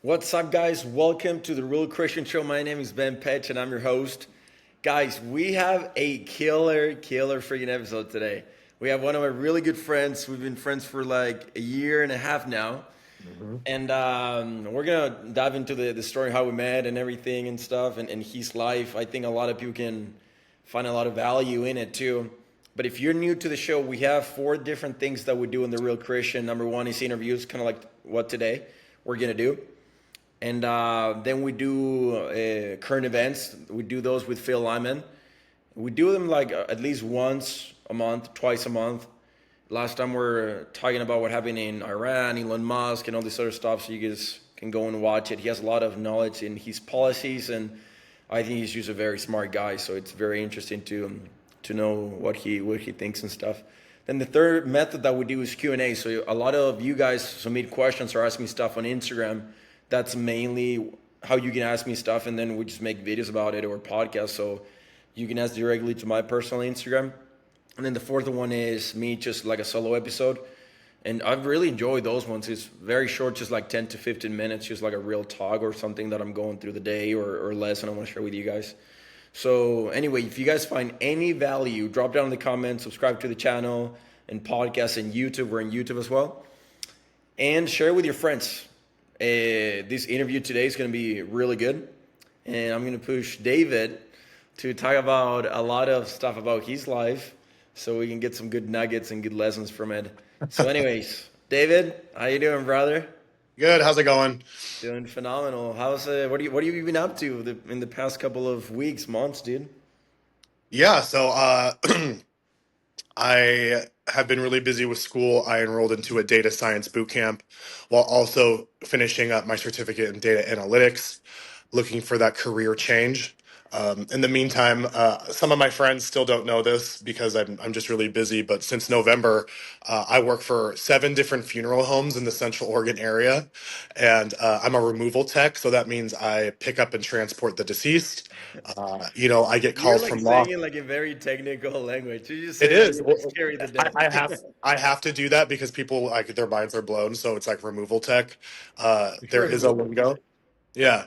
What's up, guys? Welcome to the Real Christian Show. My name is Ben Petch, and I'm your host. Guys, we have a killer freaking episode today. We have one of my really good friends. We've been friends for like a year and a half now. Mhm. And we're going to dive into the story, how we met and everything and stuff, and his life. I think a lot of people can find a lot of value in it too. But if you're new to the show, we have four different things that we do in the Real Christian. Number one is interviews, kind of like what today we're going to do. And then we do current events. We do those with Phil Lyman. We do them like at least once a month, twice a month. Last time we're talking about what happened in Iran, Elon Musk, and all this other stuff. So you guys can go and watch it. He has a lot of knowledge in his policies, and I think he's just a very smart guy. So it's very interesting to know what he thinks and stuff. Then the third method that we do is Q&A. So a lot of you guys submit questions or ask me stuff on Instagram. That's mainly how you can ask me stuff, and then we just make videos about it or podcasts. So you can ask directly to my personal Instagram. And then the fourth one is me, just like a solo episode. And I've really enjoyed those ones. It's very short, just like 10 to 15 minutes, just like a real talk or something that I'm going through the day or less, and I want to share with you guys. So anyway, if you guys find any value, drop down in the comments, subscribe to the channel and podcast and YouTube. We're on YouTube as well. And share with your friends. This interview today is going to be really good. And I'm going to push David to talk about a lot of stuff about his life so we can get some good nuggets and good lessons from it. So anyways, David, how you doing, brother? Good. How's it going? Doing phenomenal. How's what have you been up to in the past couple of weeks, months, dude? Yeah, so I have been really busy with school. I enrolled into a data science boot camp while also finishing up my certificate in data analytics, looking for that career change. In the meantime, some of my friends still don't know this because I'm just really busy. But since November, I work for 7 different funeral homes in the Central Oregon area, and I'm a removal tech. So that means I pick up and transport the deceased. I get You're calls like from law. saying it like a very technical language. You just It say like is. you just carry the I, dead. I have I have to do that because people like their minds are blown. So it's like removal tech. There is a Removal. lingo. Yeah.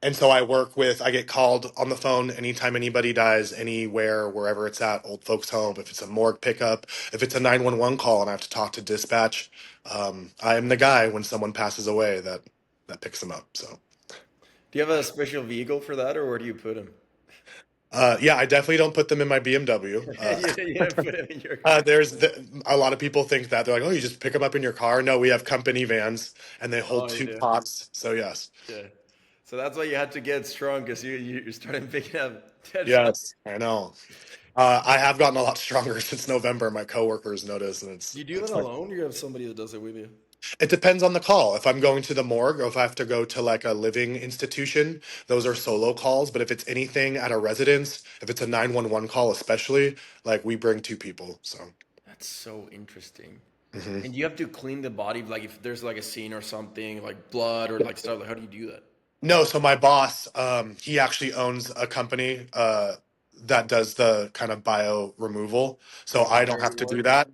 And so I get called on the phone anytime anybody dies, anywhere, wherever it's at, old folks' home. If it's a morgue pickup, if it's a 911 call and I have to talk to dispatch, I am the guy when someone passes away that picks them up. So. Do you have a special vehicle for that, or where do you put them? Yeah, I definitely don't put them in my BMW. You don't put them in your car. A lot of people think that they're like, oh, you just pick them up in your car. No, we have company vans and they hold Oh, two yeah. pots. So yes, Yeah. So that's why you had to get strong because you started picking up dead bodies. yes, I know. I have gotten a lot stronger since November. My coworkers notice, and Do you do that it's like alone, or you have somebody that does it with you? it depends on the call. If I'm going to the morgue or if I have to go to like a living institution, those are solo calls. But if it's anything at a residence, if it's a 911 call, especially, like we bring 2 people. So. That's so interesting. Mhm. And you have to clean the body, like if there's like a scene or something, like blood or like stuff. Like, how do you do that? No, so my boss, he actually owns a company that does the kind of bio removal. So Like the I don't have dirty to do work. that.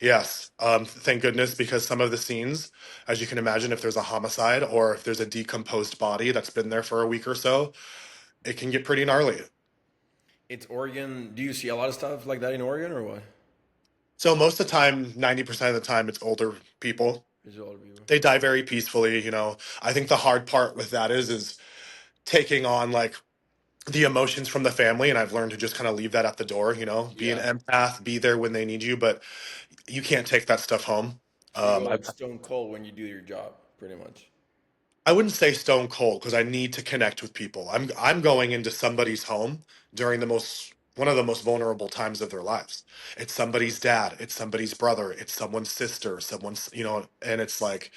Yes, thank goodness, because some of the scenes, as you can imagine, if there's a homicide or if there's a decomposed body that's been there for a week or so, it can get pretty gnarly. It's Oregon. Do you see a lot of stuff like that in Oregon, or what? So most of the time, 90% of the time, it's older people. Is it all people? They die very peacefully. I think the hard part with that is taking on like the emotions from the family, and I've learned to just kind of leave that at the door, be an Yeah. empath, be there when they need you, but you can't take that stuff home. So you go I like stone cold when you do your job, pretty much. I wouldn't say stone cold because I need to connect with people. I'm going into somebody's home during the most one of the most vulnerable times of their lives. It's somebody's dad, it's somebody's brother, it's someone's sister, someone's, and it's like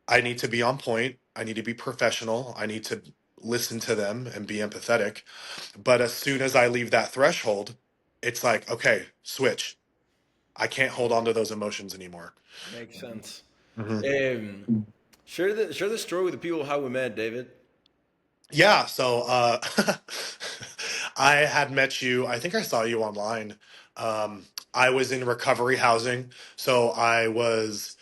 I need to be on point. I need to be professional. I need to listen to them and be empathetic. But as soon as I leave that threshold, it's like, okay, switch. I can't hold on to those emotions anymore. Makes sense. Mhm. Um, share the story with the people how we met, David. Yeah, so I had met you, I think I saw you online. I was in recovery housing. So I was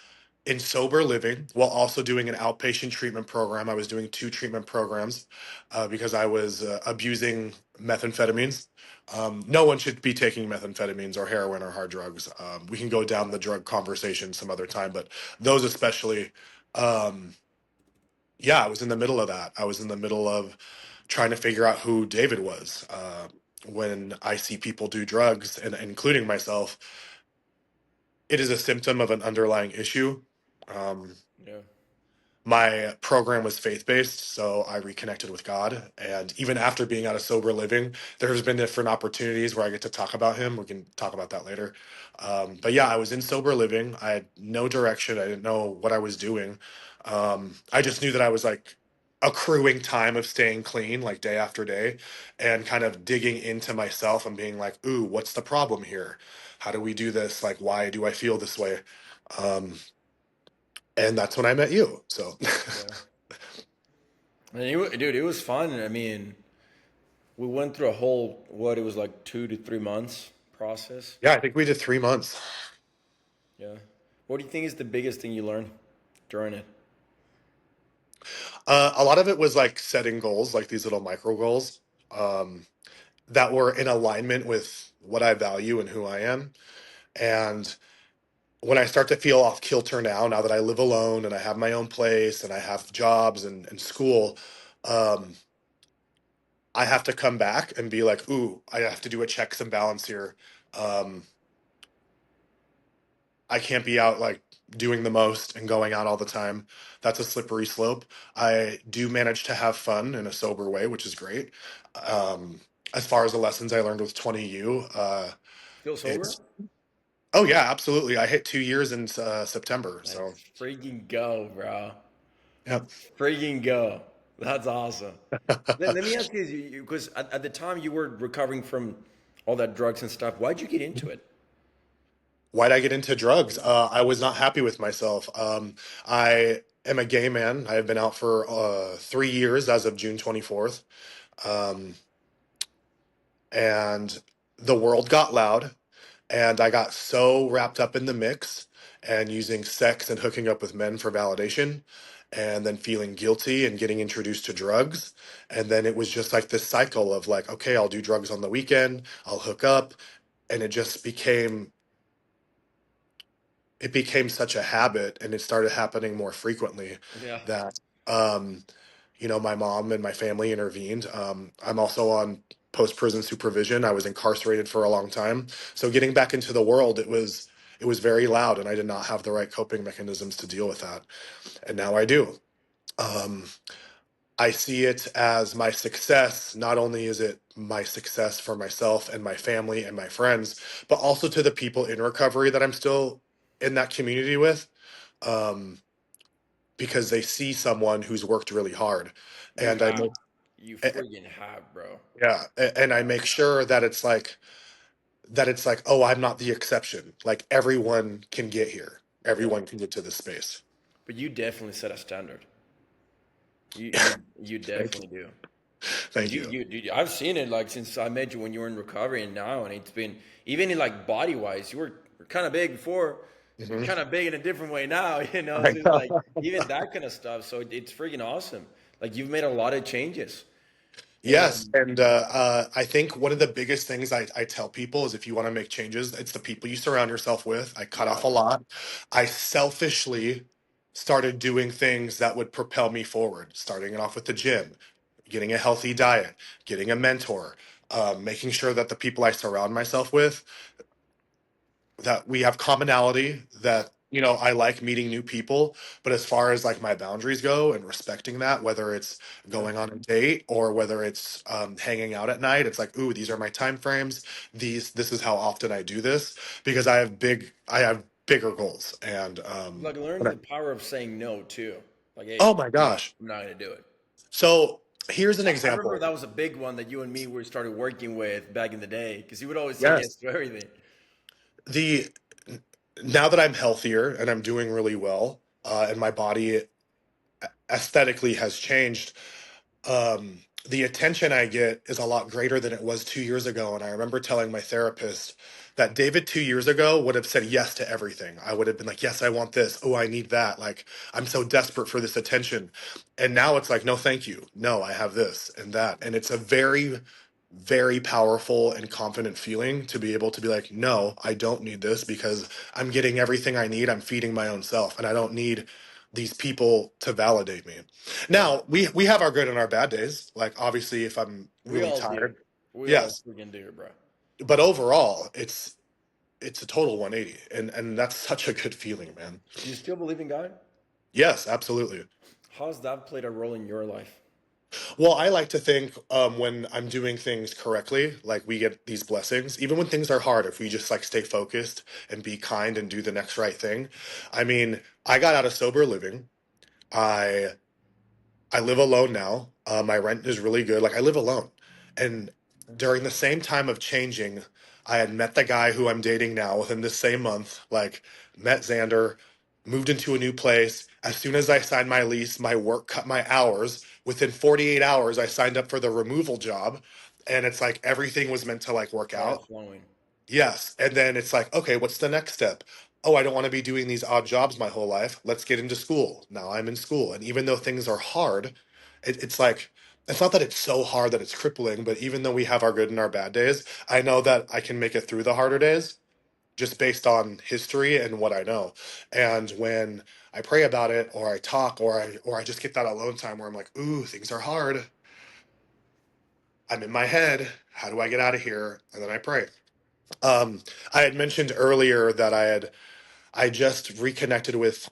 in sober living while also doing an outpatient treatment program. I was doing two treatment programs because I was abusing methamphetamines. No one should be taking methamphetamines or heroin or hard drugs. We can go down the drug conversation some other time, but those especially, um, yeah, I was in the middle of that. I was in the middle of trying to figure out who David was. When I see people do drugs, and including myself, it is a symptom of an underlying issue. Um, Yeah. my program was faith based, so I reconnected with God. And even after being out of sober living, there's been different opportunities where I get to talk about Him. We can talk about that later. But yeah, I was in sober living. I had no direction. I didn't know what I was doing. I just knew that I was like accruing time of staying clean, like day after day, and kind of digging into myself and being like, "Ooh, what's the problem here? How do we do this? Like, why do I feel this way?" Um, and that's when I met you. So. Yeah. And dude, it was fun. I mean, we went through a whole what it was like 2 to 3 months process. Yeah, I think we did 3 months. Yeah. What do you think is the biggest thing you learned during it? A lot of it was like setting goals, like these little micro goals um, that were in alignment with what I value and who I am. And when I start to feel off kilter now that I live alone and I have my own place and I have jobs and school, um, I have to come back and be like, ooh, I have to do a checks and balance here. Um, I can't be out like doing the most and going out all the time. That's a slippery slope. I do manage to have fun in a sober way, which is great. Um, as far as the lessons I learned with 20U, Still sober? it's oh yeah, absolutely. I hit 2 years in September, so Let's freaking go, bro. yeah. Freaking go. That's awesome. Let me ask you, because at the time you were recovering from all that drugs and stuff, why'd you get into it? Why'd I get into drugs? I was not happy with myself. I am a gay man. I have been out for 3 years as of June 24th. Um, and the world got loud. And I got so wrapped up in the mix and using sex and hooking up with men for validation, and then feeling guilty and getting introduced to drugs. And then it was just like this cycle of like, okay, I'll do drugs on the weekend, I'll hook up. And it became such a habit, and it started happening more frequently Yeah. that um my mom and my family intervened. I'm also on post prison supervision. I was incarcerated for a long time, so getting back into the world, it was very loud, and I did not have the right coping mechanisms to deal with that, and now I do. um I see it as my success. Not only is it my success for myself and my family and my friends, but also to the people in recovery that I'm still in that community with, um, because they see someone who's worked really hard. You And I have. make, You a- freaking have, bro. yeah, and I make sure that it's like, oh, I'm not the exception. Like everyone can get here. Yeah. Everyone can get to this space. But you definitely set a standard. You Yeah, you you thank definitely you. do. Cause Thank you. I've seen it like since I met you when you were in recovery and now, and it's been even in like body wise, you were kind of big before, you're Mhm. kind of big in a different way now, I So it's like know. even that kind of stuff. So it's freaking awesome. Like you've made a lot of changes, Yes, and and I think one of the biggest things I tell people is if you want to make changes, it's the people you surround yourself with. I cut yeah, off a lot. I selfishly started doing things that would propel me forward, starting it off with the gym, getting a healthy diet, getting a mentor, making sure that the people I surround myself with, that we have commonality, that I like meeting new people, but as far as like my boundaries go and respecting that, whether it's yeah. going on a date or whether it's hanging out at night, it's like, ooh, these are my time frames. This is how often I do this, because I have bigger goals. And Like learning the power of saying no too. Like, hey, oh my no, gosh. I'm not gonna do it. So here's an I remember example. that was a big one that you and me were started working with back in the day because you would always say Yes. yes to everything. The Now that I'm healthier and I'm doing really well, and my body aesthetically has changed, the attention I get is a lot greater than it was 2 years ago. And I remember telling my therapist that David 2 years ago would have said yes to everything. I would have been like, yes, I want this. Oh, I need that. Like, I'm so desperate for this attention. And now it's like, no, thank you. No, I have this and that. And it's a very, very powerful and confident feeling to be able to be like, no, I don't need this because I'm getting everything I need. I'm feeding my own self and I don't need these people to validate me. Yeah, Now, we have our good and our bad days. Like, obviously, if I'm we really all do. tired, We all yes. freaking do, bro. But overall, it's a total 180, and that's such a good feeling, man. Do you still believe in God? Yes, absolutely. How's that played a role in your life? Well, I like to think when I'm doing things correctly, like we get these blessings, even when things are hard, if we just like stay focused and be kind and do the next right thing. I mean, I got out of sober living. I I live alone now. My rent is really good. Like I live alone. And during the same time of changing, I had met the guy who I'm dating now within this same month, like met Xander, moved into a new place. As soon as I signed my lease, my work cut my hours. Within 48 hours, I signed up for the removal job. And it's like everything was meant to like work Started out. flowing. Yes. And then it's like, okay, what's the next step? Oh, I don't want to be doing these odd jobs my whole life. Let's get into school. Now I'm in school. And even though things are hard, it's like, it's not that it's so hard that it's crippling, but even though we have our good and our bad days, I know that I can make it through the harder days just based on history and what I know. And when I pray about it or I talk or I just get that alone time where I'm like, ooh, things are hard. I'm in my head. How do I get out of here? And then I pray. Um, I had mentioned earlier that I just reconnected with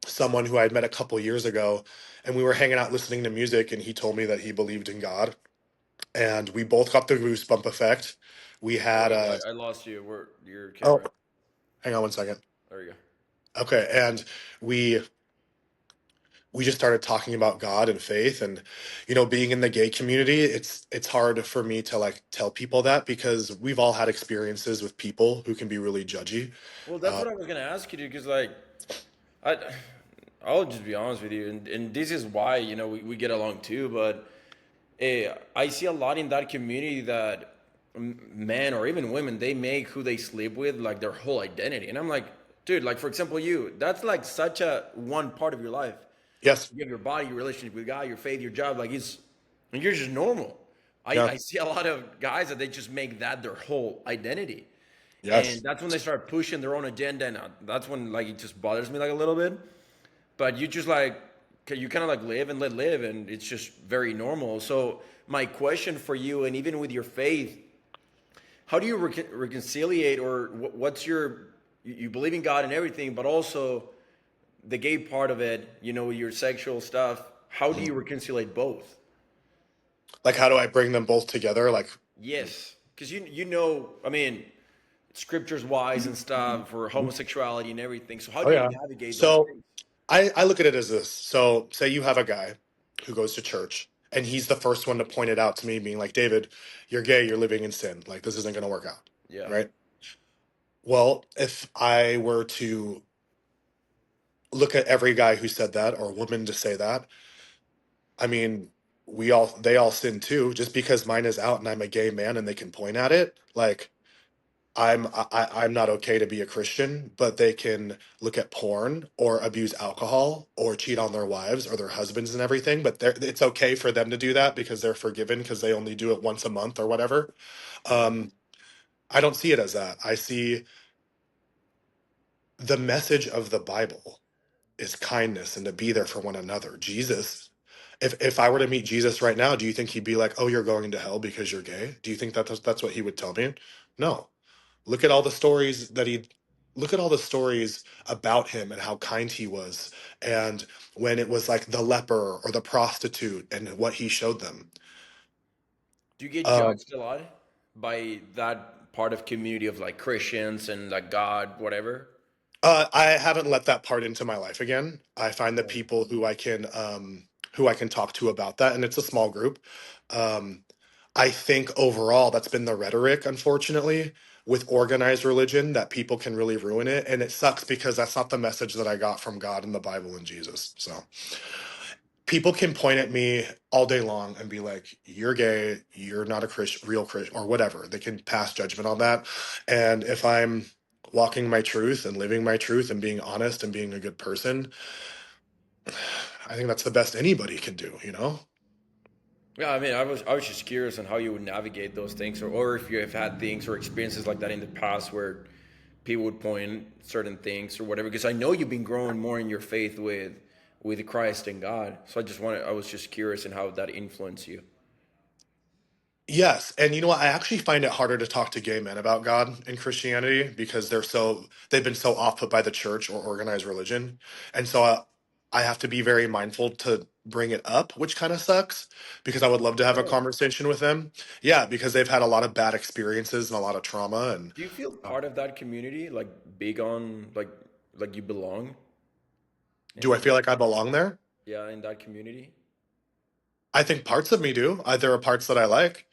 someone who I had met a couple years ago, and we were hanging out listening to music, and he told me that he believed in God, and we both got the goosebump effect. We had Wait, a I lost you. Where your oh, camera? hang on one second. There you go. Okay, and we we just started talking about God and faith, and being in the gay community, it's hard for me to like tell people that because we've all had experiences with people who can be really judgy. Well, that's Uh, what I was gonna ask you, dude. Because like, I, I'll just be honest with you, and this is why we get along too. But I see a lot in that community that men or even women, they make who they sleep with like their whole identity, and I'm like, dude, like for example, that's like such a one part of your life. yes, You have your body, your relationship with God, your faith, your job, like and you're just normal. yeah, I see a lot of guys that they just make that their whole identity. And yes. that's when they start pushing their own agenda, and that's when like it just bothers me like a little bit. But you just like you kind of like live and let live, and it's just very normal. So my question for you, and even with your faith, how do you reconciliate, or what's you believe in God and everything, but also the gay part of it, with your sexual stuff. How do you reconciliate both? Like, how do I bring them both together? Like, Yes, because I mean, scriptures wise and stuff for homosexuality and everything. So how oh do you yeah. navigate those So things? I look at it as this. So say you have a guy who goes to church and he's the first one to point it out to me, being like, David, you're gay, you're living in sin. Like this isn't gonna work out. Yeah. Right. Well, if I were to look at every guy who said that or woman to say that, I mean, they all sin too. Just because mine is out and I'm a gay man and they can point at it, like I'm not okay to be a Christian, but they can look at porn or abuse alcohol or cheat on their wives or their husbands and everything. But it's okay for them to do that because they're forgiven because they only do it once a month or whatever. Yeah. Um, I don't see it as that. I see the message of the Bible is kindness and to be there for one another. Jesus, if I were to meet Jesus right now, do you think he'd be like, "Oh, you're going to hell because you're gay"? Do you think that's what he would tell me? No. Look at all the stories that he look at all the stories about him and how kind he was and when it was like the leper or the prostitute and what he showed them. Do you get Um, judged a lot by that part of community of like Christians and like God, whatever? I haven't let that part into my life again. I find the Yeah. people who I can talk to about that, and it's a small group. Um, I think overall that's been the rhetoric, unfortunately, with organized religion that people can really ruin it, and it sucks because that's not the message that I got from God and the Bible and Jesus. So people can point at me all day long and be like, "You're gay. You're not a Christian, real Christian, or whatever." They can pass judgment on that, and if I'm walking my truth and living my truth and being honest and being a good person, I think that's the best anybody can do. You know? Yeah, I mean, I was just curious on how you would navigate those things, or if you have had things or experiences like that in the past where people would point certain things or whatever. Because I know you've been growing more in your faith with Christ and God. So I was just curious in how that influenced you. Yes, and you know what? I actually find it harder to talk to gay men about God and Christianity because they've been so off put by the church or organized religion, and so I have to be very mindful to bring it up, which kind of sucks because I would love to have a Really? conversation with them. Yeah, because they've had a lot of bad experiences and a lot of trauma, and Do you feel uh, part of that community, like big on like you belong do I in feel like I belong there? yeah in that community? I think parts of me do. There are parts that I like.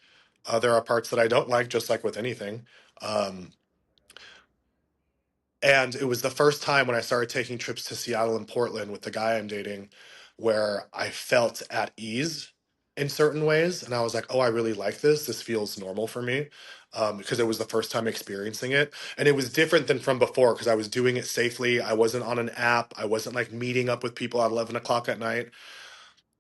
There are parts that I don't like, just like with anything. Um, And it was the first time when I started taking trips to Seattle and Portland with the guy I'm dating where I felt at ease in certain ways. And I was like, oh, I really like this. This feels normal for me. Because it was the first time experiencing it. And it was different than from before because I was doing it safely. I wasn't on an app. I wasn't like meeting up with people at 11 o'clock at night.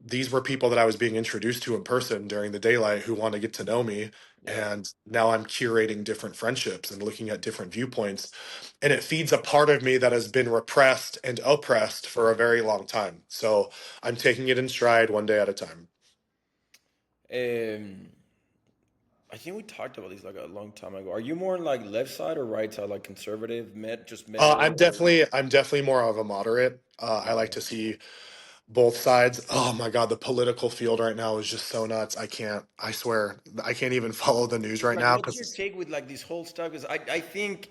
These were people that I was being introduced to in person during the daylight who want to get to know me. Yeah. And now I'm curating different friendships and looking at different viewpoints. And it feeds a part of me that has been repressed and oppressed for a very long time. So I'm taking it in stride one day at a time. Um, I think we talked about this like a long time ago. Are you more like left side or right side, like conservative, just middle, or I'm definitely more of a moderate. I like yeah? to see both sides. Oh my God, the political field right now is just so nuts. I swear, I can't even follow the news right Like, now what's your because, take with like this whole stuff? Because I think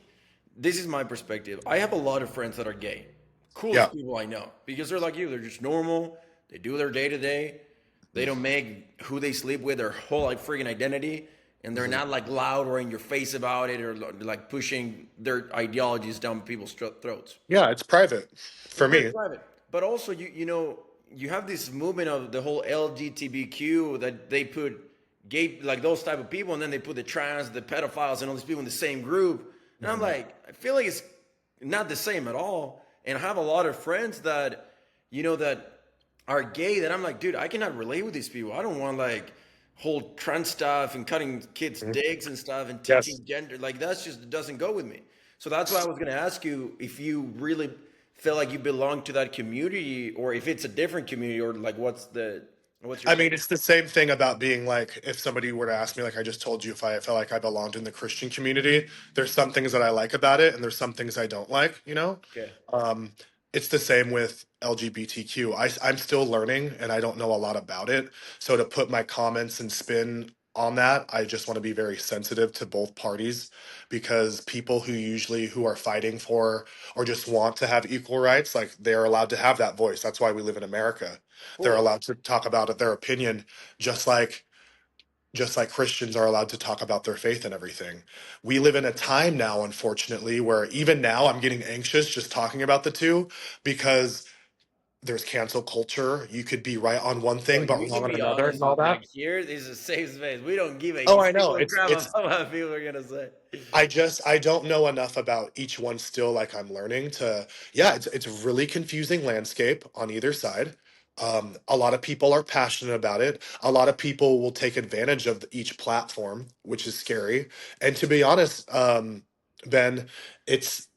this is my perspective. I have a lot of friends that are gay, yeah. coolest people I know, because they're like you. They're just normal. They do their day to day. They don't make who they sleep with their whole like freaking identity, and they're Mhm. not like loud or in your face about it or like pushing their ideologies down people's throats. Yeah, it's private It's for very me. private. But also, you have this movement of the whole LGBTQ that they put gay like those type of people, and then they put the trans, the pedophiles, and all these people in the same group. And I'm Mhm. like, I feel like it's not the same at all. And I have a lot of friends that that are gay that I'm like, dude, I cannot relate with these people. I don't want like whole trans stuff and cutting kids' Mhm. dicks and stuff and Yes. teaching gender. Like that's just it doesn't go with me. So that's why I was gonna ask you if you really feel like you belong to that community or if it's a different community or like what's your I take? mean, it's the same thing about being like, if somebody were to ask me, like I just told you, if I felt like I belonged in the Christian community, there's some things that I like about it, and there's some things I don't like, you know? Okay. Um, it's the same with LGBTQ. I'm still learning and I don't know a lot about it. So to put my comments and spin on that, I just want to be very sensitive to both parties because people who are fighting for or just want to have equal rights, like they're allowed to have that voice. That's why we live in America. They're Fully. allowed to talk about their opinion just like Christians are allowed to talk about their faith and everything. We live in a time now, unfortunately, where even now I'm getting anxious just talking about the two because there's cancel culture. You could be right on one Bro, thing but you wrong can on be another and honest all with that. like here is a safe space. We don't give a Oh, I know. single crap about what people are gonna say. I don't know enough about each one still, like I'm learning to, yeah, it's a really confusing landscape on either side. A lot of people are passionate about it. A lot of people will take advantage of each platform, which is scary. And to be honest, Ben, it's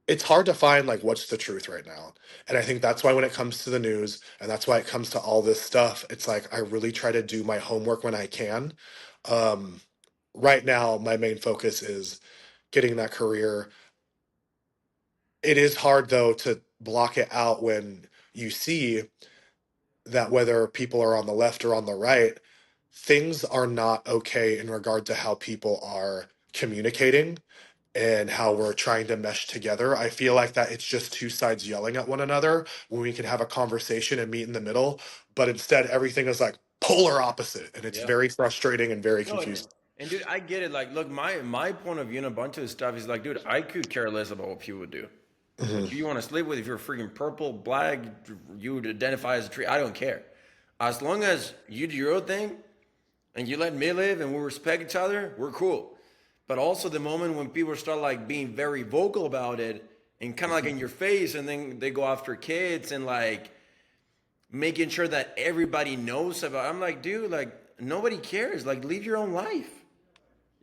it's hard to find like what's the truth right now. And I think that's why when it comes to the news and that's why it comes to all this stuff, it's like I really try to do my homework when I can. Um, right now, my main focus is getting that career. It is hard though to block it out when you see that whether people are on the left or on the right, things are not okay in regard to how people are communicating and how we're trying to mesh together. I feel like that it's just two sides yelling at one another when we can have a conversation and meet in the middle, but instead everything is like polar opposite and it's Yeah. very frustrating and very No, confusing. and dude, I get it. Like, look, my point of view on a bunch of this stuff is like, dude, I could care less about what people do. Like, Mhm. who you want to sleep with, if you're freaking purple, black, you would identify as a tree. I don't care. As long as you do your own thing and you let me live and we respect each other, we're cool. But also the moment when people start like being very vocal about it and kind of like in your face, and then they go after kids and like making sure that everybody knows about. I'm like, dude, like nobody cares. Like, live your own life.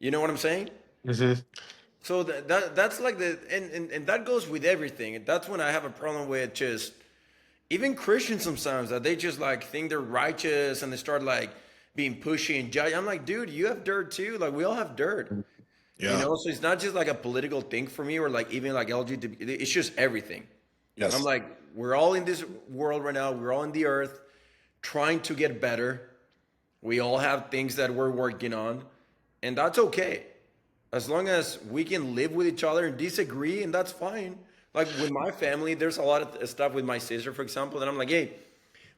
You know what I'm saying? Hmm. So that's like and that goes with everything. And that's when I have a problem with just even Christians sometimes that they just like think they're righteous and they start like being pushy and judge. I'm like, dude, you have dirt too. Like we all have dirt. You Yeah. know, so it's not just like a political thing for me or like even like LGBT. It's just everything. I'm Yes. like, we're all in this world right now. We're all in the earth trying to get better. We all have things that we're working on, and that's okay. As long as we can live with each other and disagree, and that's fine. Like with my family, there's a lot of stuff with my sister, for example, that I'm like, hey,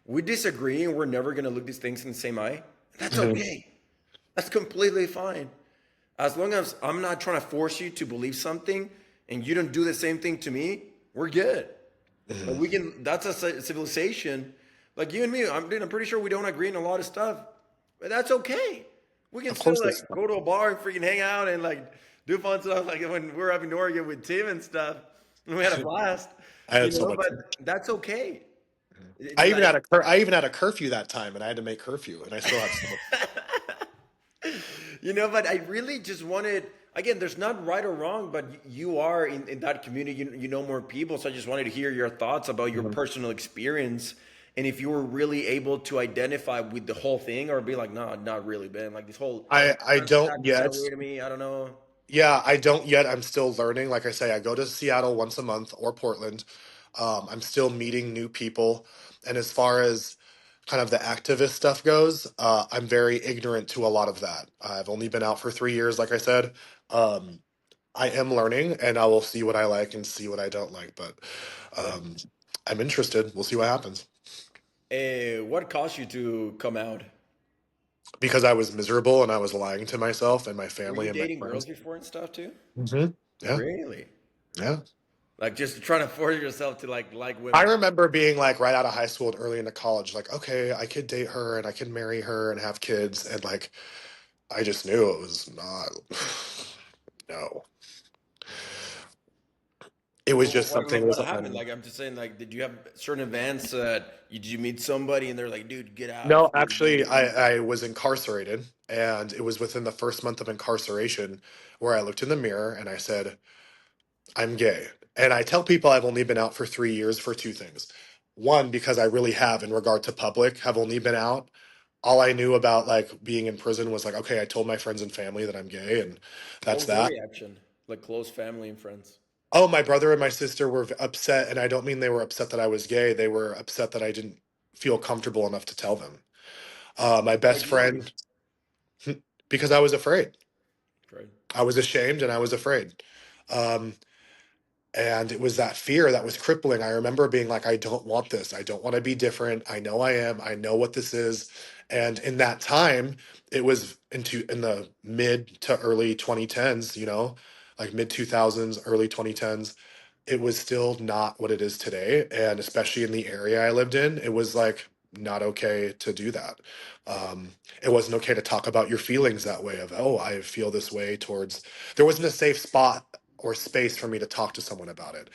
we disagree and we're never gonna look these things in the same eye. That's Hmm. okay. That's completely fine. As long as I'm not trying to force you to believe something and you don't do the same thing to me, we're good. Like Hmm. we can. That's a civilization. Like you and me, I'm pretty sure we don't agree on a lot of stuff, but that's okay. We can Of still course like it's go to a bar and freaking hang out and like do fun stuff. Like when we were up in Oregon with Tim and stuff, and we had a blast, I you had so know. much But fun. that's okay. I Like I even had a curfew that time, and I had to make curfew, and I still had so much. you know, but I really just wanted, again, there's not right or wrong, but you are in that community, you know more people. So I just wanted to hear your thoughts about your Mhm. personal experience. And if you were really able to identify with the whole thing or be like, no, not really, man. Like this whole I don't concept is kind of yet. weird to me. I don't know. Yeah, I don't yet. I'm still learning. Like I say, I go to Seattle once a month or Portland. I'm still meeting new people. And as far as kind of the activist stuff goes, I'm very ignorant to a lot of that. I've only been out for 3 years, like I said. Um, I am learning, and I will see what I like and see what I don't like. But Right. um, I'm interested. We'll see what happens. What caused you to come out? Because I was miserable and I was lying to myself and my Were family you and my dating girls friends. before and stuff too? Hmm. Yeah, Really? yeah. Like just trying to force yourself to like I women? remember being like right out of high school and early into college, like, okay, I could date her and I could marry her and have kids. And like, I just knew it was not, no. It was Well, just something, it what was happened? Like, I'm just saying, like, did you have certain events that did you meet somebody and they're like, dude, get out? no, actually, I was incarcerated, and it was within the first month of incarceration where I looked in the mirror and I said, I'm gay. And I tell people I've only been out for 3 years for two things. One, because I really have, in regard to public, have only been out. All I knew about like being in prison was like, okay, I told my friends and family that I'm gay, and What that's was their that. reaction? Like close family and friends. Oh, my brother and my sister were upset, and I don't mean they were upset that I was gay. They were upset that I didn't feel comfortable enough to tell them. My Why best didn't you? friend, because I was afraid. Right. I was ashamed and I was afraid. Um, and it was that fear that was crippling. I remember being like, I don't want this. I don't want to be different. I know I am. I know what this is. And in that time, it was in the mid to early 2010s, like mid 2000s, early 2010s. It was still not what it is today. And especially in the area I lived in, it was like not okay to do that. Um, it wasn't okay to talk about your feelings that way of, oh, I feel this way towards, there wasn't a safe spot or space for me to talk to someone about it.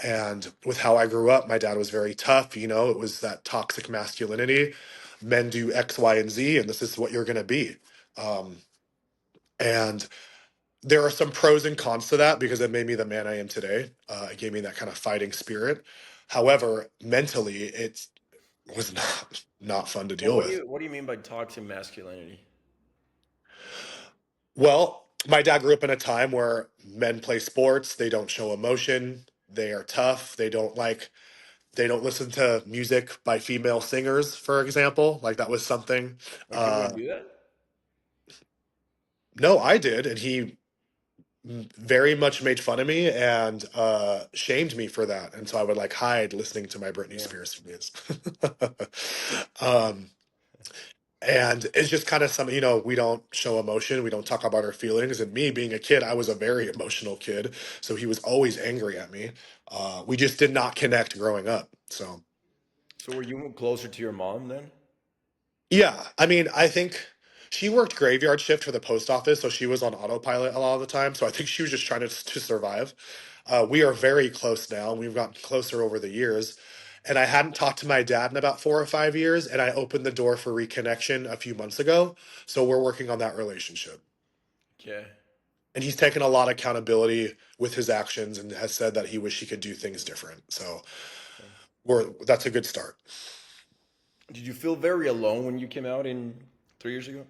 And with how I grew up, my dad was very tough. It was that toxic masculinity. Men do X, Y, and Z, and this is what you're going to be. Um, and there are some pros and cons to that because it made me the man I am today. It gave me that kind of fighting spirit. However, mentally, it was not fun to But deal with. what do you mean by toxic masculinity? Well, my dad grew up in a time where men play sports, they don't show emotion, they are tough, they don't listen to music by female singers, for example. Like that was something. Like you wouldn't do that? No, I did, and he very much made fun of me and shamed me for that, and so I would like hide listening to my Britney Yeah. Spears videos. um, and it's just kind of something, we don't show emotion, we don't talk about our feelings. And me being a kid, I was a very emotional kid, so he was always angry at me. We just did not connect growing up. So So were you closer to your mom then? Yeah, I mean, I think she worked graveyard shift for the post office, so she was on autopilot a lot of the time. So I think she was just trying to survive. We are very close now. We've gotten closer over the years. And I hadn't talked to my dad in about 4 or 5 years, and I opened the door for reconnection a few months ago. So we're working on that relationship. Okay. And he's taken a lot of accountability with his actions and has said that he wish he could do things different. So Okay. that's a good start. Did you feel very alone when you came out in 3 years ago?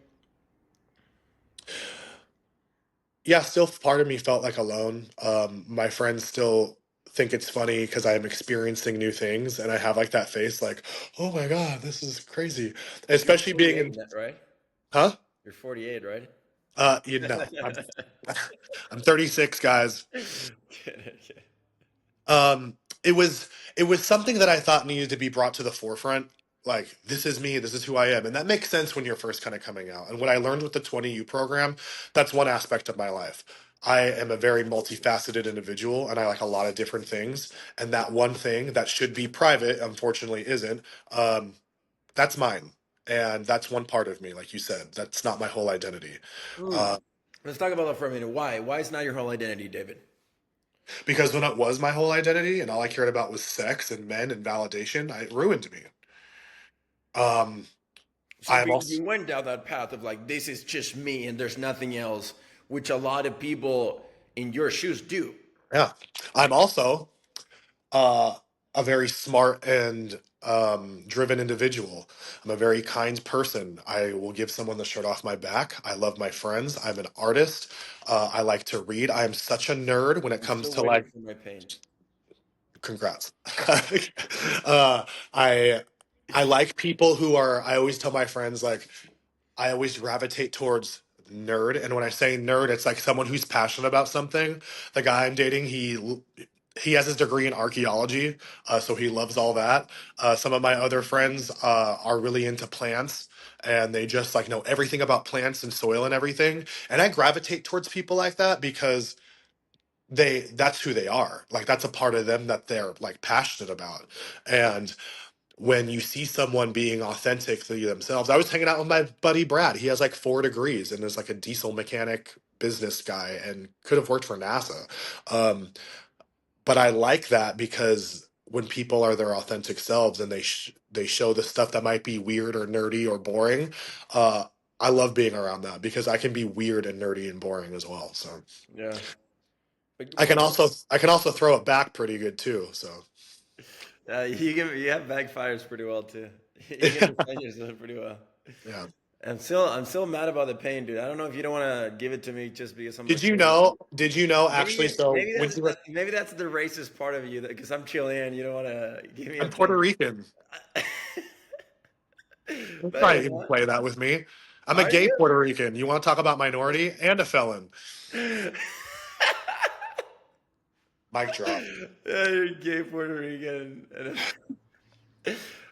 Yeah, still part of me felt like alone. My friends still think it's funny because I'm experiencing new things and I have like that face like, oh my God, this is crazy. You're Especially being 48, in, right? huh? You're 48, right? You know, I'm 36, guys. Okay. Um, it was it was something that I thought needed to be brought to the forefront. Like, this is me, this is who I am. And that makes sense when you're first kind of coming out. And what I learned with the 20U program, that's one aspect of my life. I am a very multifaceted individual and I like a lot of different things. And that one thing that should be private, unfortunately isn't, um, that's mine. And that's one part of me, like you said. That's not my whole identity. Hmm. Uh, Let's talk about that for a minute. Why? Why is not your whole identity, David? because when it was my whole identity and all I cared about was sex and men and validation, it ruined me. Um, So I'm you also, went down that path of like, this is just me and there's nothing else, which a lot of people in your shoes do. yeah, I'm also uh, a very smart and driven individual. I'm a very kind person. I will give someone the shirt off my back. I love my friends. I'm an artist. I like to read. I am such a nerd when it I'm comes still to waiting like, for my pain. congrats. uh, I I like people who are. I always tell my friends like I always gravitate towards nerd, and when I say nerd, it's like someone who's passionate about something. The guy I'm dating, he has his degree in archaeology, so he loves all that. Some of my other friends are really into plants, and they just like know everything about plants and soil and everything. And I gravitate towards people like that because that's who they are. Like that's a part of them that they're like passionate about. And when you see someone being authentically themselves. I was hanging out with my buddy Brad. He has like 4 degrees and is like a diesel mechanic business guy and could have worked for NASA. Um, but I like that because when people are their authentic selves and they show the stuff that might be weird or nerdy or boring, uh, I love being around that because I can be weird and nerdy and boring as well. So Yeah. Like, I can what? also throw it back pretty good too. So You have backfires pretty well too. You can defend yourself pretty well. yeah. I'm still mad about the pain, dude. I don't know if you don't want to give it to me just because I'm Did you Chilean. know? Did you know actually? Maybe So maybe when that's you were, maybe that's the racist part of you because I'm Chilean. You don't want to give me a I'm Puerto pain. Rican. Don't But try hey, to even what? play that with me. I'm a Are gay you? Puerto Rican. You want to talk about minority and a felon? Mic drop. Yeah, you're gay Puerto Rican.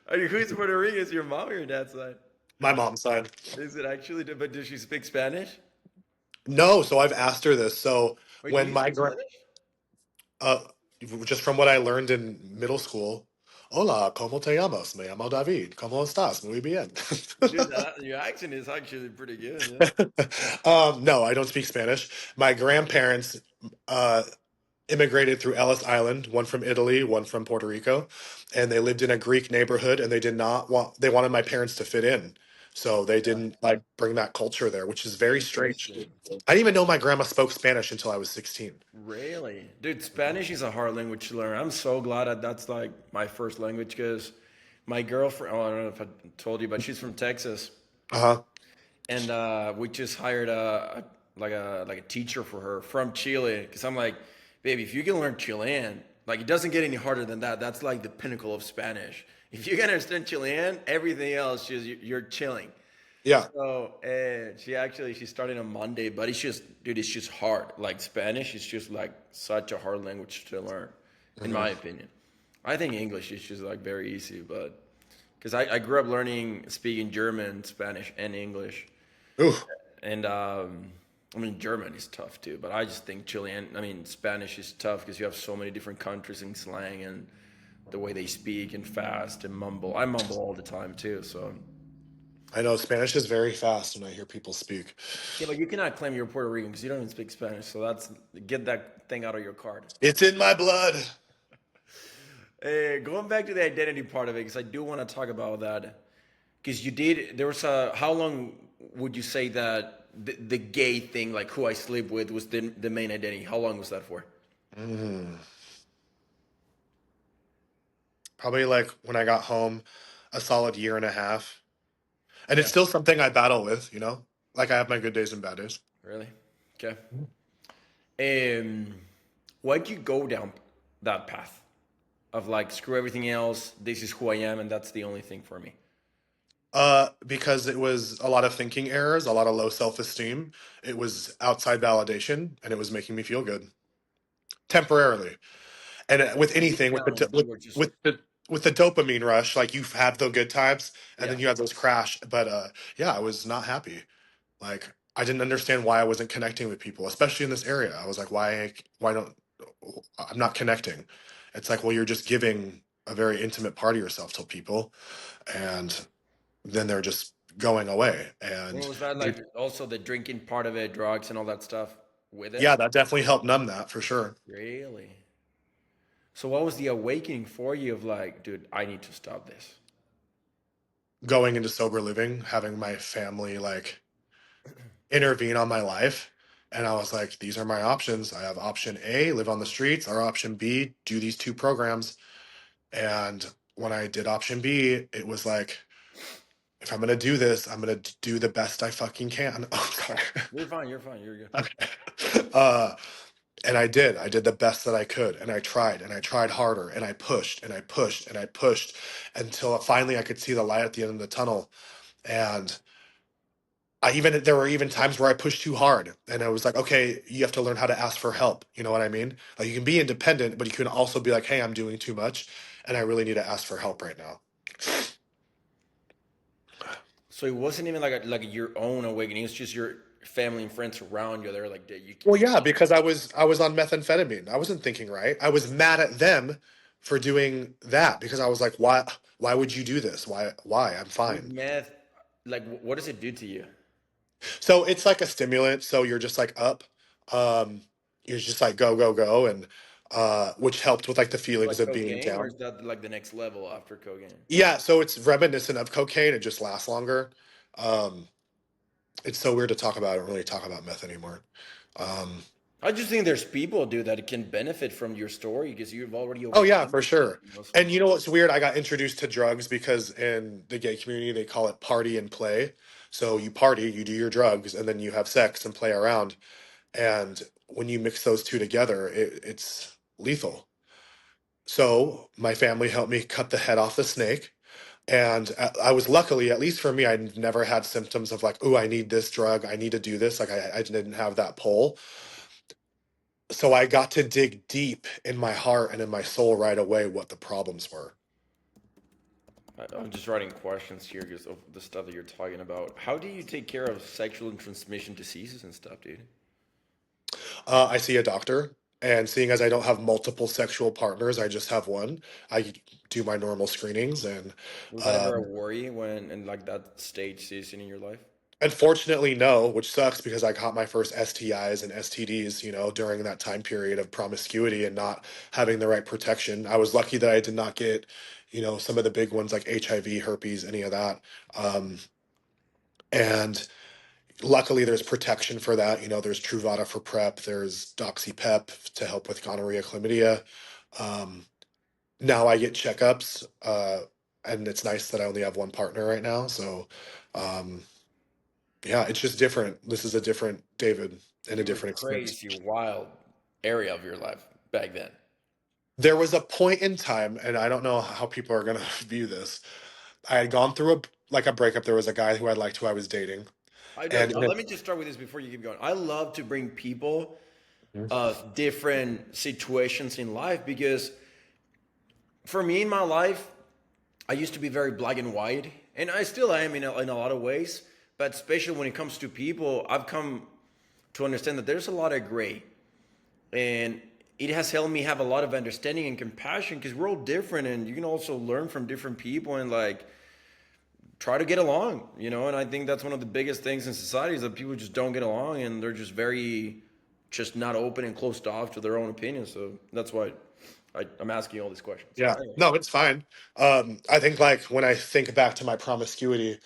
Are you who's Puerto Rican? Is your mom or your dad's side? My mom's side. Is it actually? But does she speak Spanish? No, so I've asked her this. So Wait, do when you my speak Spanish? uh, just from what I learned in middle school, Hola, ¿cómo te llamas? Me llamo David. ¿Cómo estás? Muy bien. Dude, your accent is actually pretty good. Yeah. No, I don't speak Spanish. My grandparents uh, immigrated through Ellis Island, one from Italy, one from Puerto Rico, and they lived in a Greek neighborhood and they wanted my parents to fit in. So they Yeah. didn't like bring that culture there, which is very strange. Interesting. I didn't even know my grandma spoke Spanish until I was 16. Really? Dude, Spanish is a hard language to learn. I'm so glad that that's like my first language because my girlfriend, oh, I don't know if I told you, but she's from Texas. Uh-huh. And we just hired a teacher for her from Chile because I'm like, baby, if you can learn Chilean, like it doesn't get any harder than that. That's like the pinnacle of Spanish. If you can understand Chilean, everything else just you're chilling. Yeah. So she's starting on Monday, but it's just dude, it's just hard. Like Spanish is just like such a hard language to learn, in Hmm. my opinion. I think English is just like very easy, but because I grew up learning speaking German, Spanish, and English. Ooh. And I mean, German is tough too, but I just think Chilean, I mean, Spanish is tough because you have so many different countries and slang and the way they speak and fast and mumble. I mumble all the time too, so I know Spanish is very fast when I hear people speak. Yeah, but you cannot claim you're Puerto Rican because you don't even speak Spanish. So that's get that thing out of your card. It's in my blood. Going back to the identity part of it, because I do want to talk about that. Because you did, there was a, how long would you say that the gay thing, like who I sleep with, was the main identity? How long was that for? Mm. Probably like when I got home, a solid year and a half. And it's Okay, still something I battle with, you know? Like I have my good days and bad days. really? Okay. Um, why'd you go down that path of like screw everything else? This is who I am, and that's the only thing for me. Because it was a lot of thinking errors, a lot of low self-esteem. It was outside validation, and it was making me feel good temporarily. And with Deep anything, down, you were just with the dopamine rush, like you have the good times, and yeah. then you have those crash. But yeah, I was not happy. Like I didn't understand why I wasn't connecting with people, especially in this area. I was like, why don't I'm not connecting? It's like, well, you're just giving a very intimate part of yourself to people, and then they're just going away. What And was that they, like? Also, the drinking part of it, drugs, and all that stuff with it. yeah, that definitely helped numb that for sure. Really? So, what was the awakening for you of like, dude, I need to stop this? Going into sober living, having my family like intervene on my life. And I was like, these are my options. I have option A, live on the streets, or option B, do these two programs. And when I did option B, it was like, if I'm gonna do this, I'm gonna do the best I fucking can. Oh, sorry. You're fine. You're fine. You're good. Okay. Uh, and I did. I did the best that I could, and I tried harder, and I pushed, and I pushed, and I pushed, until finally I could see the light at the end of the tunnel. And there were even times where I pushed too hard, and I was like, okay, you have to learn how to ask for help. You know what I mean? Like you can be independent, but you can also be like, hey, I'm doing too much, and I really need to ask for help right now. So it wasn't even like your own awakening. It's just your family and friends around you. They're like, Well, yeah, because I was on methamphetamine. I wasn't thinking right. I was mad at them for doing that because I was like, why would you do this? Why? I'm with fine. meth, like, what does it do to you? So it's like a stimulant, so you're just like up. Um you're just like go go go, and which helped with like the It's feelings like of being cocaine, or down. is that like the next level after cocaine? Yeah, so it's reminiscent of cocaine. It just lasts longer. Um it's so weird to talk about. I don't really talk about meth anymore. Um I just think there's people, dude, that can benefit from your story because you've already Oh yeah, overcome for it. sure. You know, so And you know what's weird? I got introduced to drugs because in the gay community they call it party and play. So you party, you do your drugs, and then you have sex and play around. And when you mix those two together, it's lethal. So my family helped me cut the head off the snake. And I was luckily, at least for me, I never had symptoms of like, oh, I need this drug, I need to do this. Like I didn't have that pull. So I got to dig deep in my heart and in my soul right away what the problems were. I'm just writing questions here because of the stuff that you're talking about. How do you take care of sexual and transmission diseases and stuff, dude? I see a doctor, and seeing as I don't have multiple sexual partners, I just have one. I do my normal screenings, and Was that ever a um, worry when in like that stage season in your life? unfortunately, no, which sucks because I caught my first STIs and STDs, during that time period of promiscuity and not having the right protection. I was lucky that I did not get, some of the big ones like HIV, herpes, any of that. Um, and luckily there's protection for that. There's Truvada for PrEP, there's DoxyPep to help with gonorrhea, chlamydia. Um, Now I get checkups, and it's nice that I only have one partner right now. So, um, yeah, it's just different. This is a different David and a You were different experience. crazy, wild area of your life back then. There was a point in time, and I don't know how people are gonna view this. I had gone through a breakup. There was a guy who I liked who I was dating, I do. and Let me just start with this before you keep going. I love to bring people of different situations in life because for me in my life, I used to be very black and white, and I still am in a lot of ways. But especially when it comes to people, I've come to understand that there's a lot of gray, and it has helped me have a lot of understanding and compassion because we're all different, and you can also learn from different people and like try to get along, you know. And I think that's one of the biggest things in society is that people just don't get along, and they're just very, just not open and closed off to their own opinions. So that's why I'm asking you all these questions. So Yeah, anyway. no, it's fine. I think like when I think back to my promiscuity,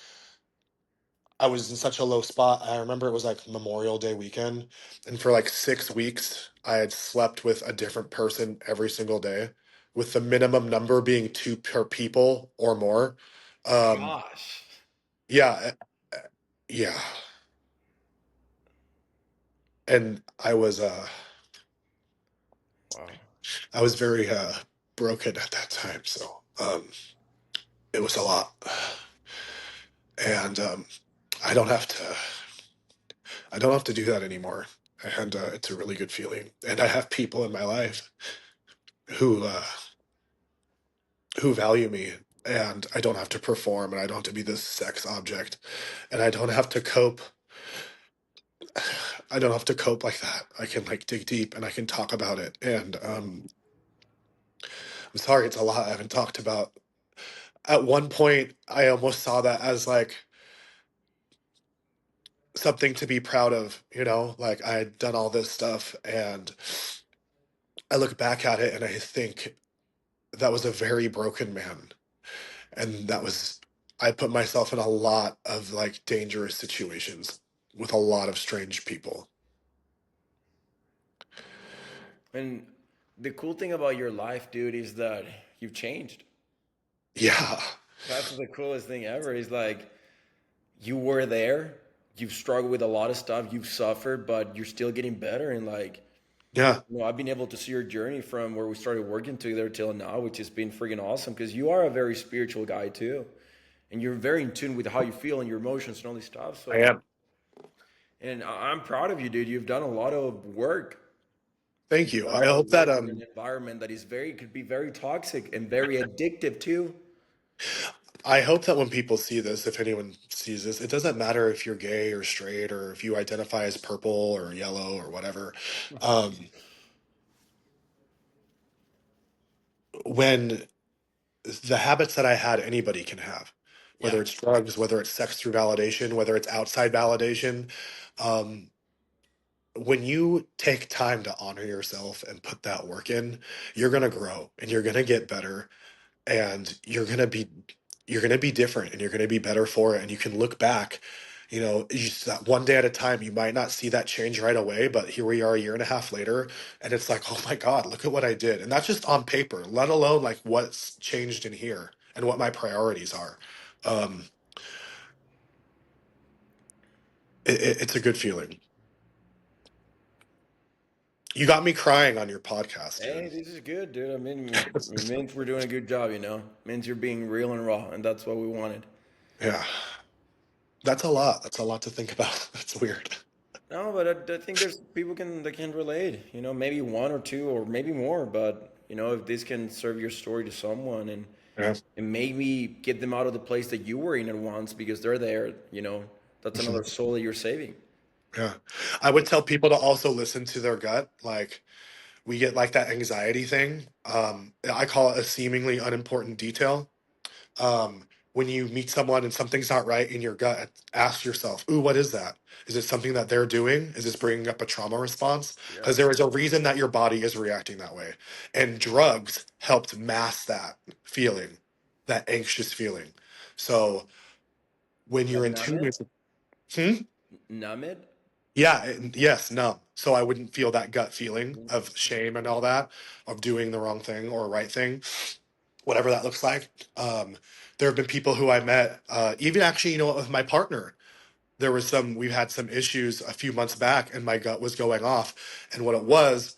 I was in such a low spot. I remember it was like Memorial Day weekend, and for like 6 weeks, I had slept with a different person every single day, with the minimum number being two per people or more. Um, Gosh. yeah, yeah, and Wow. I was very broken at that time, so it was a lot, and I don't have to. I don't have to do that anymore, and it's a really good feeling. And I have people in my life who value me, and I don't have to perform, and I don't have to be this sex object, and I don't have to cope. I don't have to cope like that. I can like dig deep and I can talk about it. And I'm sorry, it's a lot I haven't talked about. At one point, I almost saw that as like something to be proud of, you know, like I had done all this stuff, and I look back at it and I think that was a very broken man. And that was, I put myself in a lot of like dangerous situations with a lot of strange people. And the cool thing about your life, dude, is that you've changed. Yeah. That's the coolest thing ever. Is like you were there, you've struggled with a lot of stuff, you've suffered, but you're still getting better. And like, Yeah. you know, I've been able to see your journey from where we started working together till now, which has been freaking awesome because you are a very spiritual guy too. And you're very in tune with how you feel and your emotions and all this stuff. I So, am. and I'm proud of you, dude. You've done a lot of work. Thank You've you. done a I lot of hope that work in an environment that is very, could be very toxic and very addictive too. when people see this, if anyone sees this, it doesn't matter if you're gay or straight or if you identify as purple or yellow or whatever. Um, when the habits that I had, anybody can have, Yeah. whether it's drugs, whether it's sex through validation, whether it's outside validation. Um, when you take time to honor yourself and put that work in, you're going to grow and you're going to get better, and you're going to be different, and you're going to be better for it. And you can look back, you know, that one day at a time. You might not see that change right away, but here we are a year and a half later, and it's like, oh my God, look at what I did. And that's just on paper, let alone like what's changed in here and what my priorities are. um it's a good feeling. You got me crying on your podcast, Hey, dude. this is good, dude. I mean, it means we're doing a good job, you know? It means you're being real and raw, and that's what we wanted. Yeah, that's a lot. That's a lot to think about. That's weird. No, but I think there's people can that can relate. You know, maybe one or two or maybe more. But you know, if this can serve your story to someone Yeah. and maybe get them out of the place that you were in at once because they're there, you know, that's another soul that you're saving. Yeah. I would tell people to also listen to their gut. Like, we get like that anxiety thing. I call it a seemingly unimportant detail. When you meet someone and something's not right in your gut, ask yourself, ooh, what is that? Is it something that they're doing? Is this bringing up a trauma response? Yeah. Because there is a reason that your body is reacting that way. And drugs helped mask that feeling, that anxious feeling. So when you're Like in numb tune it, with, hmm? numb it. Yeah, yes, numb. So I wouldn't feel that gut feeling of shame and all that, of doing the wrong thing or right thing, whatever that looks like. Um, there have been people who I met, even actually, you know, with my partner. We've had some issues a few months back, and my gut was going off. And what it was,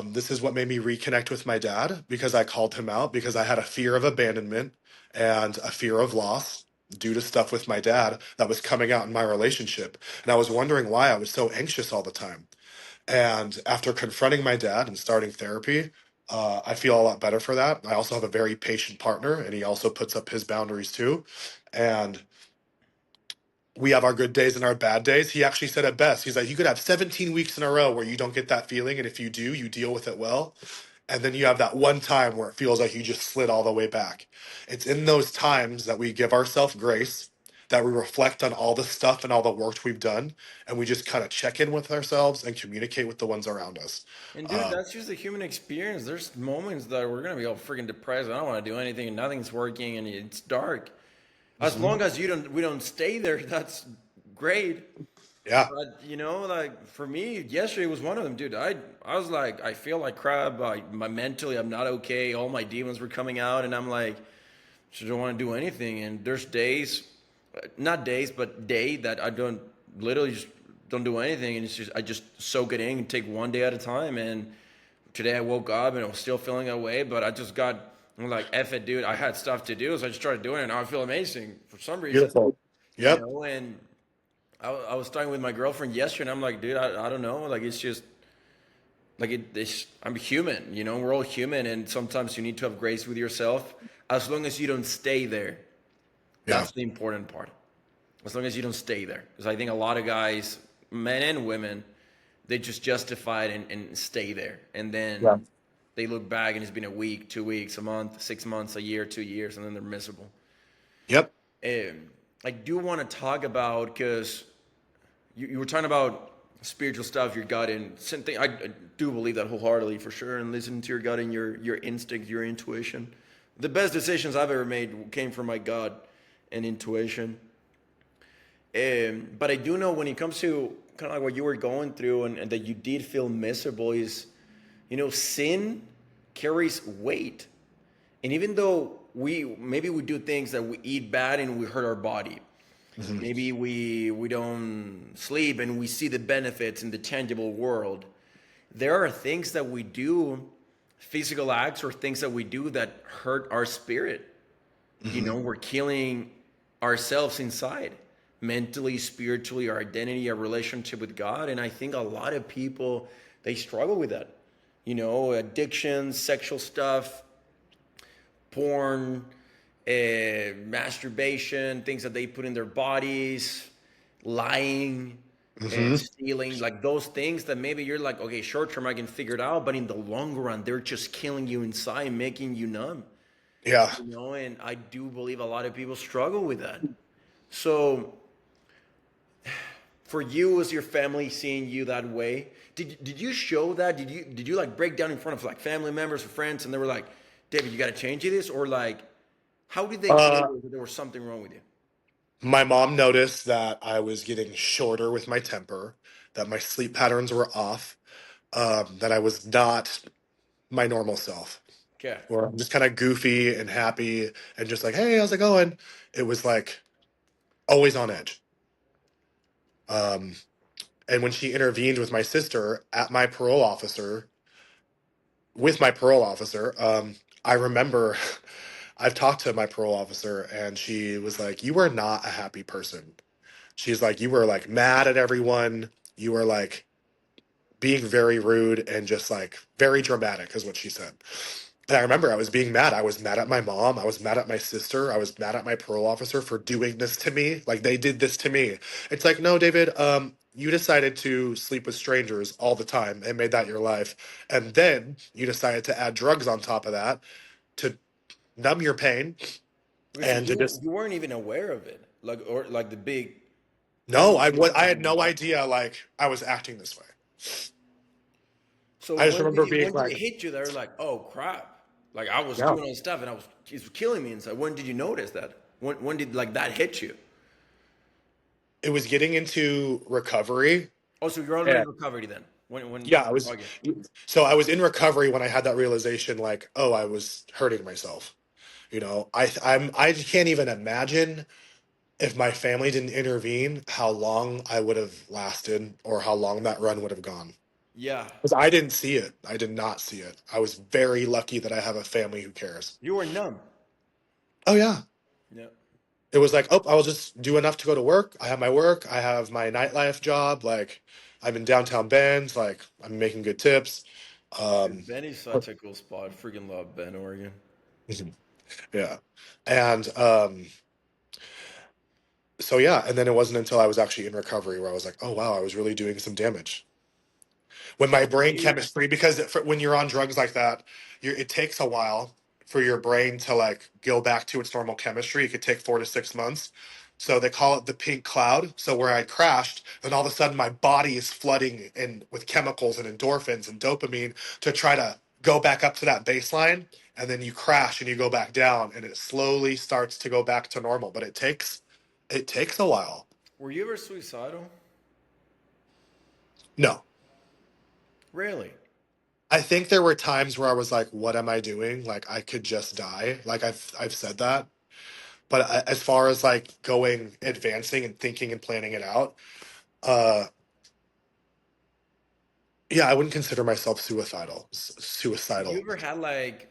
this is what made me reconnect with my dad, because I called him out because I had a fear of abandonment and a fear of loss due to stuff with my dad that was coming out in my relationship. And I was wondering why I was so anxious all the time. And after confronting my dad and starting therapy, I feel a lot better for that. I also have a very patient partner, and he also puts up his boundaries too. And we have our good days and our bad days. He actually said it best. He's like, you could have 17 weeks in a row where you don't get that feeling. And if you do, you deal with it well. And then you have that one time where it feels like you just slid all the way back. It's in those times that we give ourselves grace, that we reflect on all the stuff and all the work we've done, and we just kind of check in with ourselves and communicate with the ones around us. And dude, Um, that's just the human experience. There's moments that we're gonna be all freaking depressed. I don't want to do anything, and nothing's working, and it's dark. As mhm. long as we don't stay there, that's great. Yeah. But like for me, yesterday was one of them, dude. I was like, I feel like crap. Mentally, I'm not okay. All my demons were coming out, and I'm like, just don't want to do anything. And there's days, not days, but day that I don't literally just don't do anything, and it's just I just soak it in and take one day at a time. And today I woke up and I was still feeling that way, but I'm like, F it, dude. I had stuff to do, so I just started doing it. And now I feel amazing for some reason, Beautiful. Yep. And I was talking with my girlfriend yesterday, and I'm like, dude, I don't know. Like, it's just, like, I'm human, We're all human, and sometimes you need to have grace with yourself as long as you don't stay there. Yeah. That's the important part. As long as you don't stay there. Because I think a lot of guys, men and women, they just justify it and stay there. And Yeah. then they look back and it's been a week, 2 weeks, a month, 6 months, a year, 2 years, and then they're miserable. Yep. I do want to talk about, because you were talking about spiritual stuff, your gut, and something. I do believe that wholeheartedly, for sure. And listening to your gut and your instinct, your intuition. The best decisions I've ever made came from my gut and intuition. But I do know when it comes to kind of like what you were going through, and that you did feel miserable, is, sin carries weight. And even though maybe we do things that we eat bad and we hurt our body, Hmm. maybe we don't sleep and we see the benefits in the tangible world, there are things that we do, physical acts or things that we do, that hurt our spirit. Hmm. We're killing ourselves inside, mentally, spiritually, our identity, our relationship with God. And I think a lot of people, they struggle with that. Addictions, sexual stuff, porn, masturbation, things that they put in their bodies, lying, Hmm. stealing, like those things that maybe you're like, okay, short term I can figure it out, but in the long run, they're just killing you inside, making you numb. Yeah. And I do believe a lot of people struggle with that. So, for you, was your family seeing you that way? Did you show that? Did you like break down in front of like family members or friends, and they were like, David, you got to change this, or like, how did they Uh, know that there was something wrong with you? my mom noticed that I was getting shorter with my temper, that my sleep patterns were off, that I was not my normal self, Okay. or I'm just kind of goofy and happy and just like, hey, how's it going? It was like always on edge. Um, and when she intervened with my sister at my parole officer, with my parole officer, I remember I've talked to my parole officer and she was like, you are not a happy person. She's like, you were like mad at everyone. You were like being very rude and just like very dramatic, is what she said. And I remember I was being mad. I was mad at my mom. I was mad at my sister. I was mad at my parole officer for doing this to me. Like they did this to me. It's like, no, David, you decided to sleep with strangers all the time and made that your life. And then you decided to add drugs on top of that to numb your pain Okay, so and to you just you weren't even aware of it, like, or like the big no, I consequences had of no it. idea like I was acting this way. So I just remember being when did it like, hit you that you're like, oh crap, like I was yeah. doing all this stuff and it was killing me inside? When did you notice that? When did like that hit you? It was getting into recovery. Oh, so you're already Yeah. in recovery then? When Yeah, I was okay. so I was in recovery when I had that realization like, oh, I was hurting myself. I can't even imagine if my family didn't intervene, how long I would have lasted or how long that run would have gone. Yeah, Because I didn't see it. I did not see it. I was very lucky that I have a family who cares. you were numb. Oh yeah. Yeah. It was like, oh, I'll just do enough to go to work. I have my work. I have my nightlife job. Like, I'm in downtown Bend. Like, I'm making good tips. Dude, Um, Ben is such a cool spot. Freaking love Ben, Oregon. yeah. And so, yeah. And then it wasn't until I was actually in recovery where I was like, oh, wow, I was really doing some damage. When my For brain you, chemistry, because when you're on drugs like that, it takes a while for your brain to like go back to its normal chemistry. It could take 4 to 6 months. So they call it the pink cloud. So where I crashed, then all of a sudden my body is flooding in with chemicals and endorphins and dopamine to try to go back up to that baseline. And then you crash and you go back down, and it slowly starts to go back to normal. But it takes a while. were you ever suicidal? No, Really? I think there were times where I was like, "What am I doing? Like, I could just die." Like I've said that, but as far as like going, advancing, and thinking and planning it out, uh, yeah, I wouldn't consider myself suicidal. Did you Suicidal. ever had like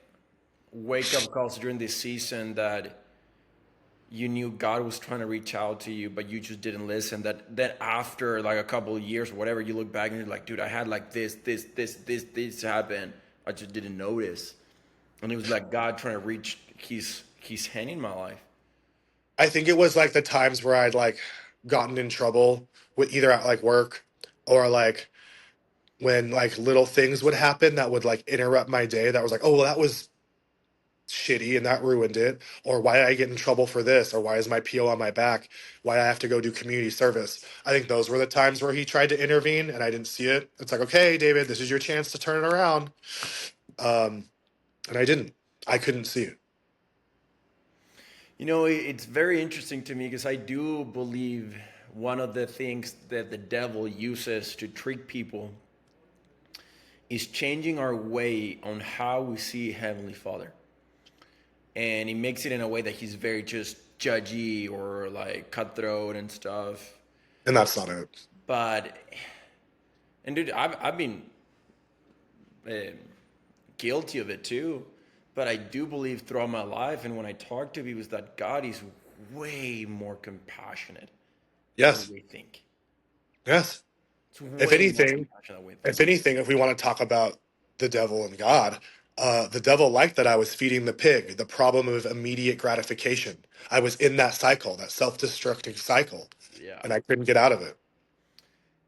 wake up calls during this season that you knew God was trying to reach out to you, but you just didn't listen? That after like a couple of years or whatever, you look back and you're like, dude, I had like this happen. I just didn't notice. And it was like God trying to reach his hand in my life. I think it was like the times where I'd like gotten in trouble with either at like work or like when like little things would happen that would like interrupt my day. That was like, oh, well, that was shitty and that ruined it, or why did I get in trouble for this, or why is my PO on my back, why I have to go do community service. I think those were the times where he tried to intervene and I didn't see it. It's like, okay, David, this is your chance to turn it around. um and I didn't. I couldn't see it. You know, it's very interesting to me because I do believe one of the things that the devil uses to trick people is changing our way on how we see Heavenly Father. And he makes it in a way that he's very just judgy or like cutthroat and stuff. And that's not it. But, and dude, I've been uh, guilty of it too. But I do believe throughout my life and when I talk to people, is that God is way more compassionate than Yes. we think. Yes. It's if way more anything compassionate than we if think. anything, if we want to talk about the devil and God, the devil liked that I was feeding the pig, the problem of immediate gratification. I was in that cycle, that self-destructing cycle, Yeah. and I couldn't get out of it.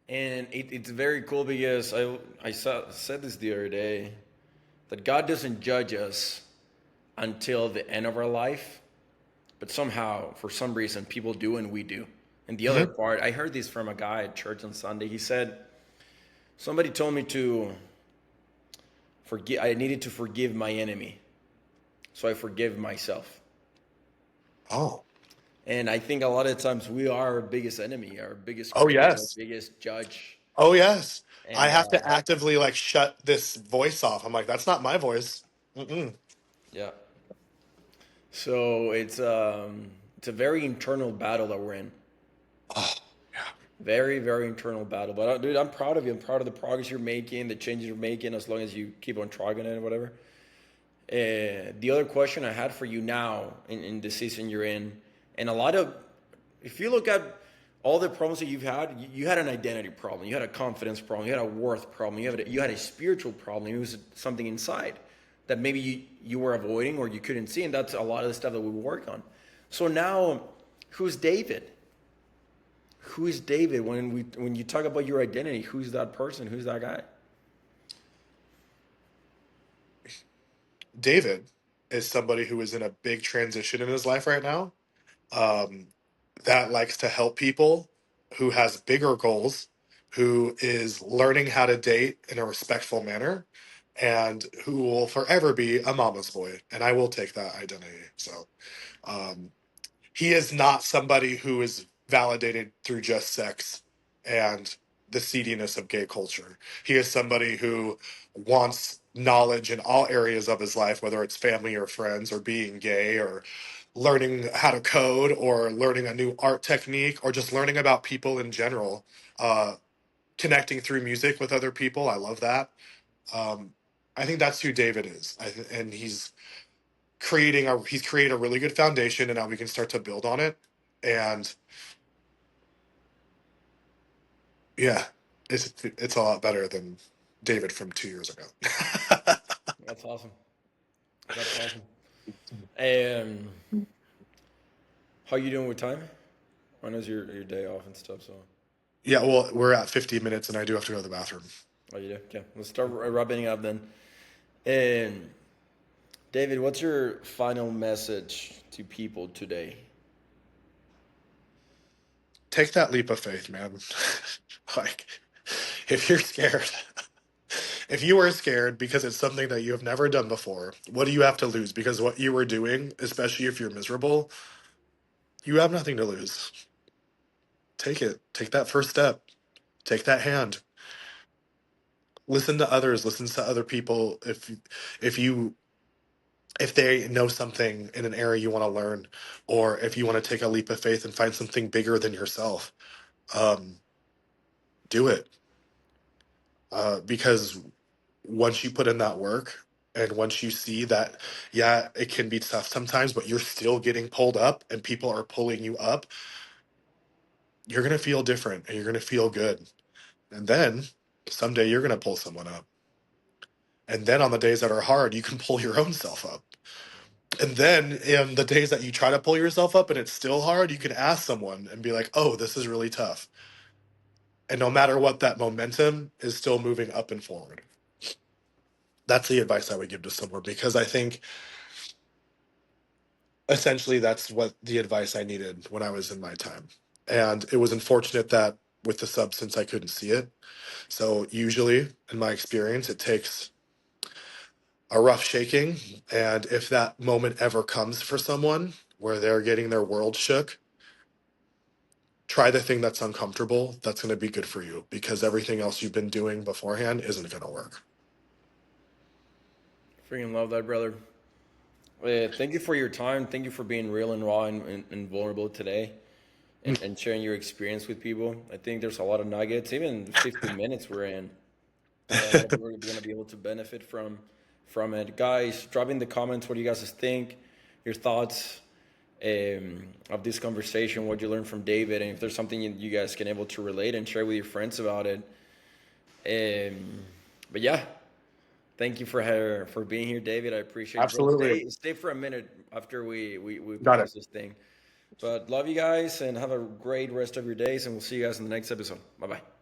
And it's very cool because said this the other day that God doesn't judge us until the end of our life, but somehow, for some reason, people do and we do. And the other Mhm. part, I heard this from a guy at church on Sunday. He said, somebody told me to forgive, I needed to forgive my enemy. So I forgive myself. Oh. And I think a lot of times we are our biggest enemy, our biggest Oh critic, our yes. biggest judge. Oh yes. I And have to actively like shut this voice off. I'm like, that's not my voice. Mm-mm. yeah, so it's a very internal battle that we're in. Oh yeah. Very, very internal battle. But dude, I'm proud of you. I'm proud of the progress you're making, the changes you're making, as long as you keep on trucking it and whatever. The other question I had for you now in the season you're in, and a lot of, if you look at all the problems that you've had, you had an identity problem, you had a confidence problem, you had a worth problem, you had a spiritual problem. It was something inside that maybe you were avoiding or you couldn't see, and that's a lot of the stuff that we work on. So now, who's David? Who is David when you talk about your identity? Who's that person? Who's that guy? David is somebody who is in a big transition in his life right now, um, that likes to help people, who has bigger goals, who is learning how to date in a respectful manner, and who will forever be a mama's boy. And I will take that identity. So um, he is not somebody who is validated through just sex and the seediness of gay culture. He is somebody who wants knowledge in all areas of his life, whether it's family or friends or being gay or learning how to code or learning a new art technique or just learning about people in general. Connecting through music with other people. I love that. Um, I think that's who David is. And he's created a really good foundation, and now we can start to build on it. And yeah, it's a lot better than David from 2 years ago. That's awesome. That's awesome. And how you doing with time? I know it's your day off and stuff. So Yeah, well, we're at 50 minutes and I do have to go to the bathroom. Oh, you do? Okay, let's start wrapping up then. And David, what's your final message to people today? Take that leap of faith, man. Like, if you're scared, if you are scared because it's something that you have never done before, what do you have to lose? Because what you are doing, especially if you're miserable, you have nothing to lose. Take it. Take that first step. Take that hand. Listen to others. Listen to other people. If you if they know something in an area you want to learn, or if you want to take a leap of faith and find something bigger than yourself, um, do it. Because once you put in that work, and once you see that, yeah, it can be tough sometimes, but you're still getting pulled up and people are pulling you up, you're going to feel different and you're going to feel good. And then someday you're going to pull someone up. And then on the days that are hard, you can pull your own self up. And then in the days that you try to pull yourself up and it's still hard, you can ask someone and be like, oh, this is really tough. And no matter what, that momentum is still moving up and forward. That's the advice I would give to someone, because I think essentially that's what the advice I needed when I was in my time. And it was unfortunate that with the substance, I couldn't see it. So usually in my experience, it takes a rough shaking. And if that moment ever comes for someone where they're getting their world shook, try the thing that's uncomfortable. That's going to be good for you, because everything else you've been doing beforehand isn't going to work. Freaking love that, brother. Thank you for your time. Thank you for being real and raw and vulnerable today, and sharing your experience with people. I think there's a lot of nuggets, even 15 minutes we're in. A lot of people are going to be able to benefit from it. Guys, drop in the comments what you guys think, your thoughts of this conversation, what you learned from David, and if there's something you guys can able to relate and share with your friends about it. But yeah, thank you for being here, David. I appreciate it, bro. Absolutely. Stay for a minute after we Got it. pause this thing. But love you guys and have a great rest of your days, and we'll see you guys in the next episode. Bye bye.